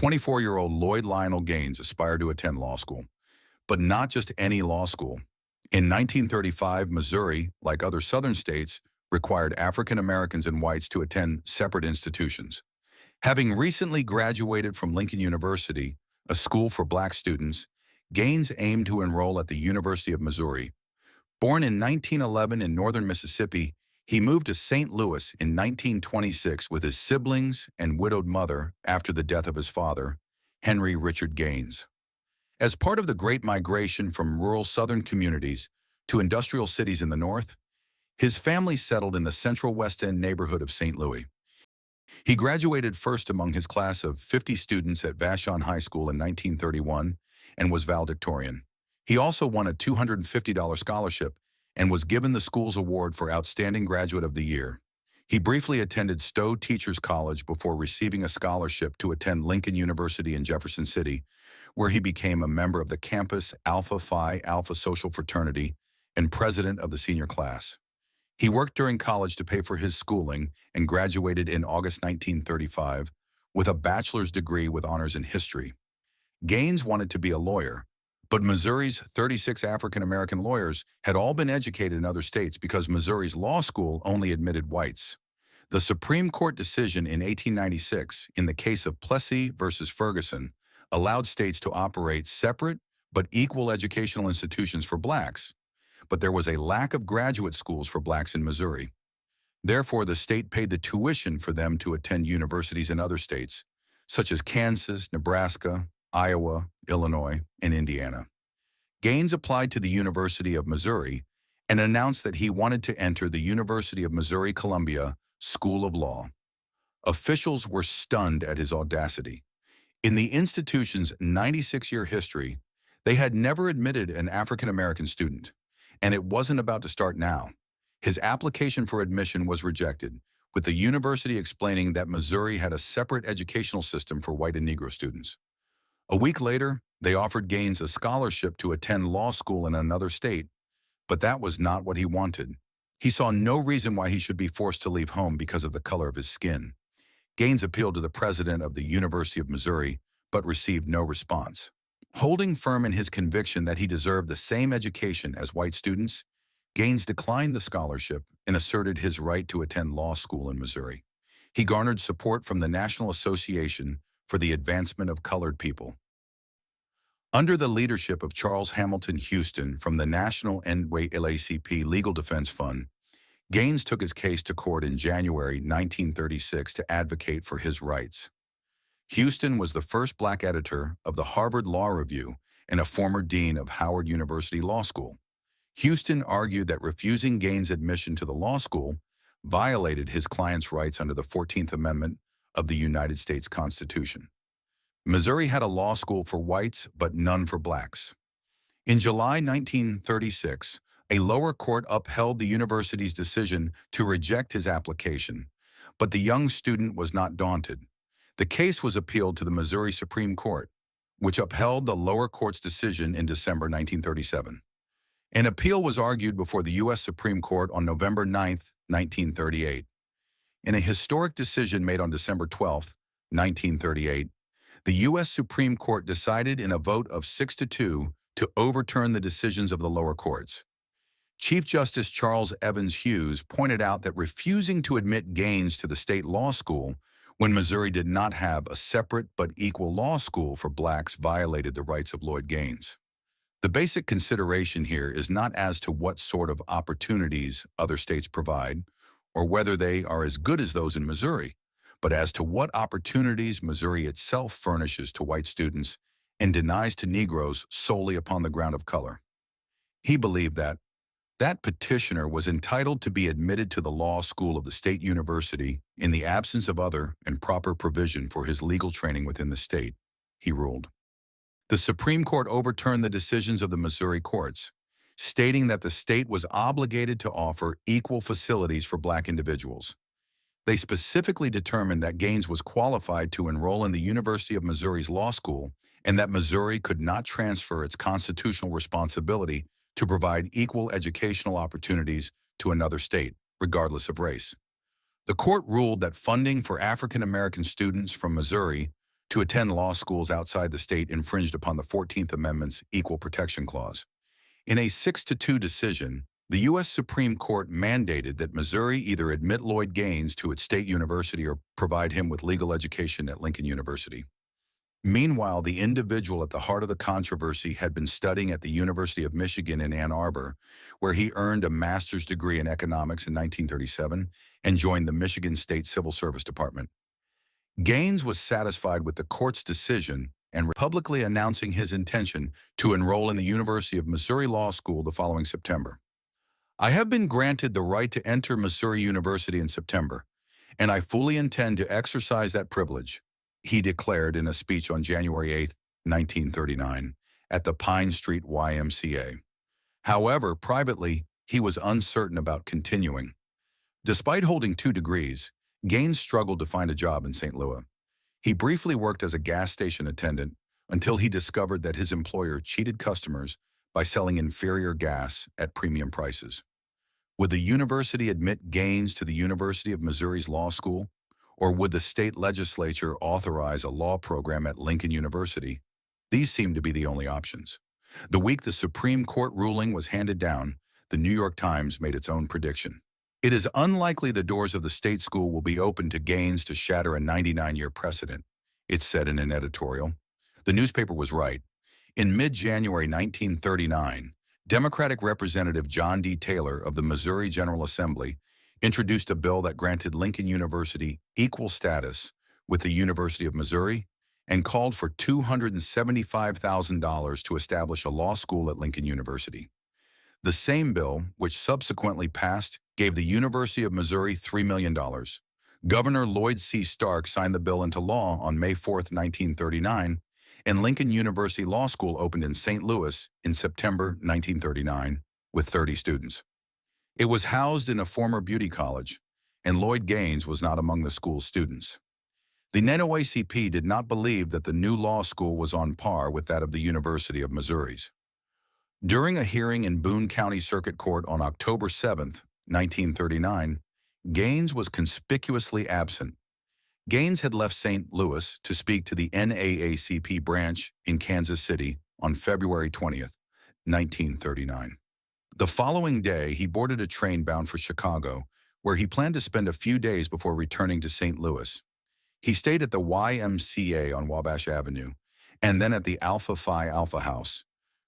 24-year-old Lloyd Lionel Gaines aspired to attend law school, but not just any law school. In 1935, Missouri, like other southern states, required African Americans and whites to attend separate institutions. Having recently graduated from Lincoln University, a school for black students, Gaines aimed to enroll at the University of Missouri. Born in 1911 in northern Mississippi, he moved to St. Louis in 1926 with his siblings and widowed mother after the death of his father, Henry Richard Gaines. As part of the Great Migration from rural southern communities to industrial cities in the north, his family settled in the central West End neighborhood of St. Louis. He graduated first among his class of 50 students at Vashon High School in 1931 and was valedictorian. He also won a $250 scholarship and was given the school's award for Outstanding Graduate of the Year. He briefly attended Stowe Teachers College before receiving a scholarship to attend Lincoln University in Jefferson City, where he became a member of the campus Alpha Phi Alpha social fraternity and president of the senior class. He worked during college to pay for his schooling and graduated in August 1935 with a bachelor's degree with honors in history. Gaines wanted to be a lawyer, but Missouri's 36 African-American lawyers had all been educated in other states because Missouri's law school only admitted whites. The Supreme Court decision in 1896, in the case of Plessy versus Ferguson, allowed states to operate separate but equal educational institutions for blacks, but there was a lack of graduate schools for blacks in Missouri. Therefore, the state paid the tuition for them to attend universities in other states, such as Kansas, Nebraska, Iowa, Illinois, and Indiana. Gaines applied to the University of Missouri and announced that he wanted to enter the University of Missouri-Columbia School of Law. Officials were stunned at his audacity. In the institution's 96-year history, they had never admitted an African-American student, and it wasn't about to start now. His application for admission was rejected, with the university explaining that Missouri had a separate educational system for white and Negro students. A week later, they offered Gaines a scholarship to attend law school in another state, but that was not what he wanted. He saw no reason why he should be forced to leave home because of the color of his skin. Gaines appealed to the president of the University of Missouri, but received no response. Holding firm in his conviction that he deserved the same education as white students, Gaines declined the scholarship and asserted his right to attend law school in Missouri. He garnered support from the National Association for the Advancement of Colored People. Under the leadership of Charles Hamilton Houston from the National NAACP Legal Defense Fund, Gaines took his case to court in January 1936 to advocate for his rights. Houston was the first black editor of the Harvard Law Review and a former dean of Howard University Law School. Houston argued that refusing Gaines admission to the law school violated his client's rights under the 14th Amendment of the United States Constitution. Missouri had a law school for whites, but none for blacks. In July 1936, a lower court upheld the university's decision to reject his application, but the young student was not daunted. The case was appealed to the Missouri Supreme Court, which upheld the lower court's decision in December 1937. An appeal was argued before the U.S. Supreme Court on November 9, 1938. In a historic decision made on December 12, 1938, the U.S. Supreme Court decided in a vote of 6-2 to overturn the decisions of the lower courts. Chief Justice Charles Evans Hughes pointed out that refusing to admit Gaines to the state law school when Missouri did not have a separate but equal law school for blacks violated the rights of Lloyd Gaines. The basic consideration here is not as to what sort of opportunities other states provide, or whether they are as good as those in Missouri, but as to what opportunities Missouri itself furnishes to white students and denies to Negroes solely upon the ground of color. He believed that petitioner was entitled to be admitted to the law school of the state university in the absence of other and proper provision for his legal training within the state, he ruled. The Supreme Court overturned the decisions of the Missouri courts, stating that the state was obligated to offer equal facilities for black individuals. They specifically determined that Gaines was qualified to enroll in the University of Missouri's law school and that Missouri could not transfer its constitutional responsibility to provide equal educational opportunities to another state, regardless of race. The court ruled that funding for African American students from Missouri to attend law schools outside the state infringed upon the 14th Amendment's Equal Protection Clause. In a 6-2 decision, the U.S. Supreme Court mandated that Missouri either admit Lloyd Gaines to its state university or provide him with legal education at Lincoln University. Meanwhile, the individual at the heart of the controversy had been studying at the University of Michigan in Ann Arbor, where he earned a master's degree in economics in 1937 and joined the Michigan State Civil Service Department. Gaines was satisfied with the court's decision and publicly announcing his intention to enroll in the University of Missouri Law School the following September. "I have been granted the right to enter Missouri University in September, and I fully intend to exercise that privilege," he declared in a speech on January 8, 1939, at the Pine Street YMCA. However, privately, he was uncertain about continuing. Despite holding 2 degrees, Gaines struggled to find a job in St. Louis. He briefly worked as a gas station attendant until he discovered that his employer cheated customers by selling inferior gas at premium prices. Would the university admit Gaines to the University of Missouri's law school, or would the state legislature authorize a law program at Lincoln University? These seemed to be the only options. The week the Supreme Court ruling was handed down, the New York Times made its own prediction. "It is unlikely the doors of the state school will be open to Gaines to shatter a 99-year precedent," it said in an editorial. The newspaper was right. In mid-January 1939, Democratic Representative John D. Taylor of the Missouri General Assembly introduced a bill that granted Lincoln University equal status with the University of Missouri and called for $275,000 to establish a law school at Lincoln University. The same bill, which subsequently passed, gave the University of Missouri $3 million. Governor Lloyd C. Stark signed the bill into law on May 4, 1939, and Lincoln University Law School opened in St. Louis in September 1939 with 30 students. It was housed in a former beauty college, and Lloyd Gaines was not among the school's students. The NAACP did not believe that the new law school was on par with that of the University of Missouri's. During a hearing in Boone County Circuit Court on October 7, 1939, Gaines was conspicuously absent. Gaines had left St. Louis to speak to the NAACP branch in Kansas City on February 20, 1939. The following day, he boarded a train bound for Chicago, where he planned to spend a few days before returning to St. Louis. He stayed at the YMCA on Wabash Avenue, and then at the Alpha Phi Alpha House,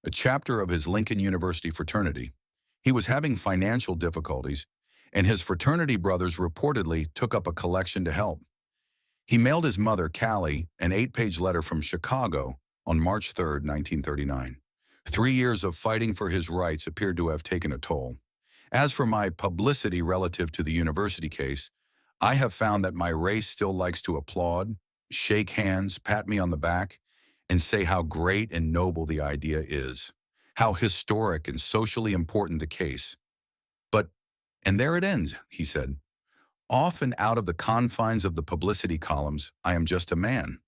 a chapter of his Lincoln University fraternity. He was having financial difficulties, and his fraternity brothers reportedly took up a collection to help. He mailed his mother, Callie, an 8-page letter from Chicago on March 3, 1939. 3 years of fighting for his rights appeared to have taken a toll. As for my publicity relative to the university case, I have found that my race still likes to applaud, shake hands, pat me on the back, and say how great and noble the idea is, how historic and socially important the case. But, and there it ends, he said. Off and out of the confines of the publicity columns, I am just a man.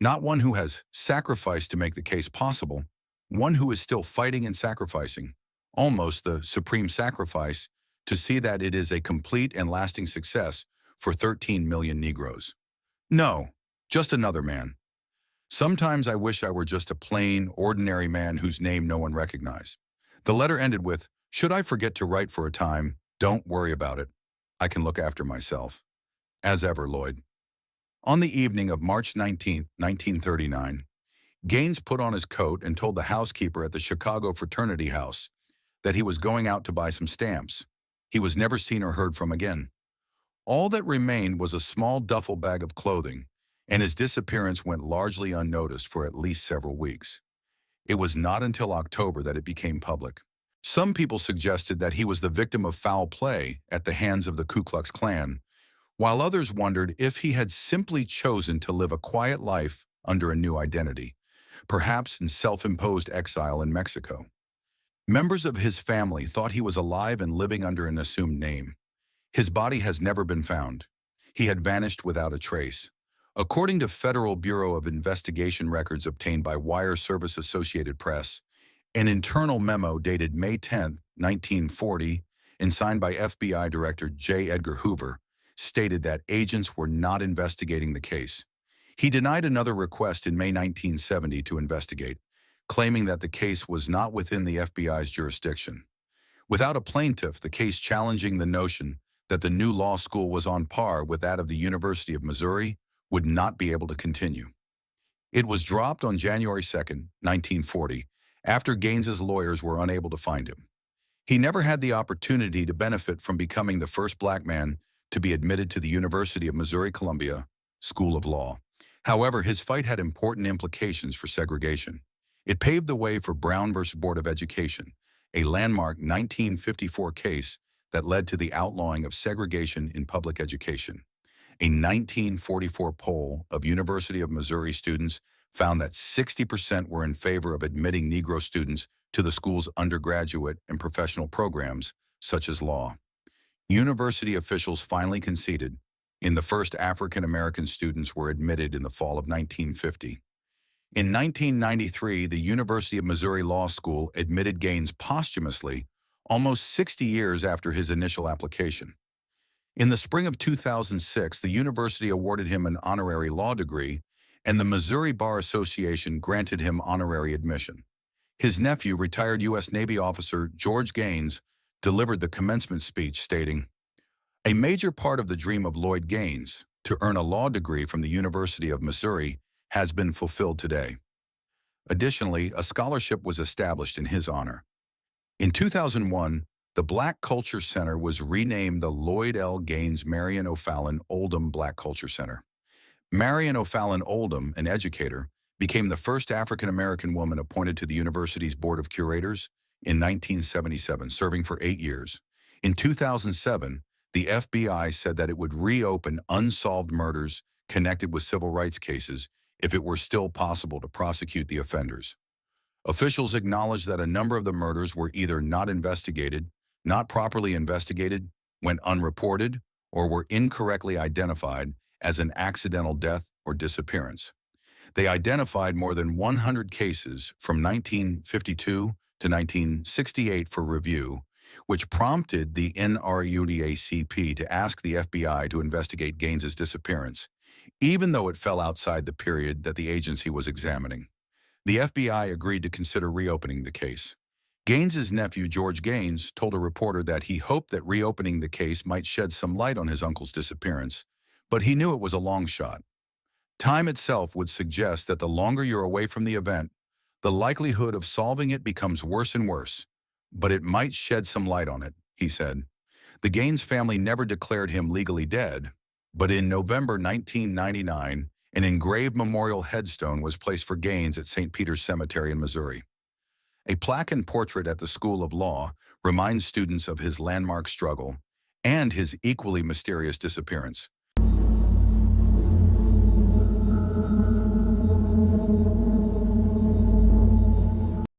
Not one who has sacrificed to make the case possible, one who is still fighting and sacrificing, almost the supreme sacrifice, to see that it is a complete and lasting success for 13 million Negroes. No, just another man. Sometimes I wish I were just a plain, ordinary man whose name no one recognized. The letter ended with, "Should I forget to write for a time, don't worry about it. I can look after myself. As ever, Lloyd." On the evening of March 19, 1939, Gaines put on his coat and told the housekeeper at the Chicago Fraternity House that he was going out to buy some stamps. He was never seen or heard from again. All that remained was a small duffel bag of clothing, and his disappearance went largely unnoticed for at least several weeks. It was not until October that it became public. Some people suggested that he was the victim of foul play at the hands of the Ku Klux Klan, while others wondered if he had simply chosen to live a quiet life under a new identity, perhaps in self-imposed exile in Mexico. Members of his family thought he was alive and living under an assumed name. His body has never been found. He had vanished without a trace. According to Federal Bureau of Investigation records obtained by Wire Service Associated Press, an internal memo dated May 10, 1940, and signed by FBI Director J. Edgar Hoover, stated that agents were not investigating the case. He denied another request in May 1970 to investigate, claiming that the case was not within the FBI's jurisdiction. Without a plaintiff, the case challenging the notion that the new law school was on par with that of the University of Missouri would not be able to continue. It was dropped on January 2, 1940, after Gaines's lawyers were unable to find him. He never had the opportunity to benefit from becoming the first black man to be admitted to the University of Missouri-Columbia School of Law. However, his fight had important implications for segregation. It paved the way for Brown v. Board of Education, a landmark 1954 case that led to the outlawing of segregation in public education. A 1944 poll of University of Missouri students found that 60% were in favor of admitting Negro students to the school's undergraduate and professional programs, such as law. University officials finally conceded, and the first African-American students were admitted in the fall of 1950. In 1993, the University of Missouri Law School admitted Gaines posthumously, almost 60 years after his initial application. In the spring of 2006, the university awarded him an honorary law degree, and the Missouri Bar Association granted him honorary admission. His nephew, retired U.S. Navy officer Lloyd Gaines, delivered the commencement speech stating, "A major part of the dream of Lloyd Gaines, to earn a law degree from the University of Missouri, has been fulfilled today." Additionally, a scholarship was established in his honor. In 2001, the Black Culture Center was renamed the Lloyd L. Gaines Marion O'Fallon Oldham Black Culture Center. Marion O'Fallon Oldham, an educator, became the first African-American woman appointed to the university's Board of Curators in 1977, serving for 8 years. In 2007, the FBI said that it would reopen unsolved murders connected with civil rights cases if it were still possible to prosecute the offenders. Officials acknowledged that a number of the murders were either not investigated, not properly investigated, went unreported, or were incorrectly identified as an accidental death or disappearance. They identified more than 100 cases from 1952 to 1968 for review, which prompted the NAACP to ask the FBI to investigate Gaines's disappearance, even though it fell outside the period that the agency was examining. The FBI agreed to consider reopening the case. Gaines's nephew, Lloyd Gaines, told a reporter that he hoped that reopening the case might shed some light on his uncle's disappearance, but he knew it was a long shot. Time itself would suggest that the longer you're away from the event, the likelihood of solving it becomes worse and worse, but it might shed some light on it, he said. The Gaines family never declared him legally dead, but in November 1999, an engraved memorial headstone was placed for Gaines at St. Peter's Cemetery in Missouri. A plaque and portrait at the School of Law reminds students of his landmark struggle and his equally mysterious disappearance.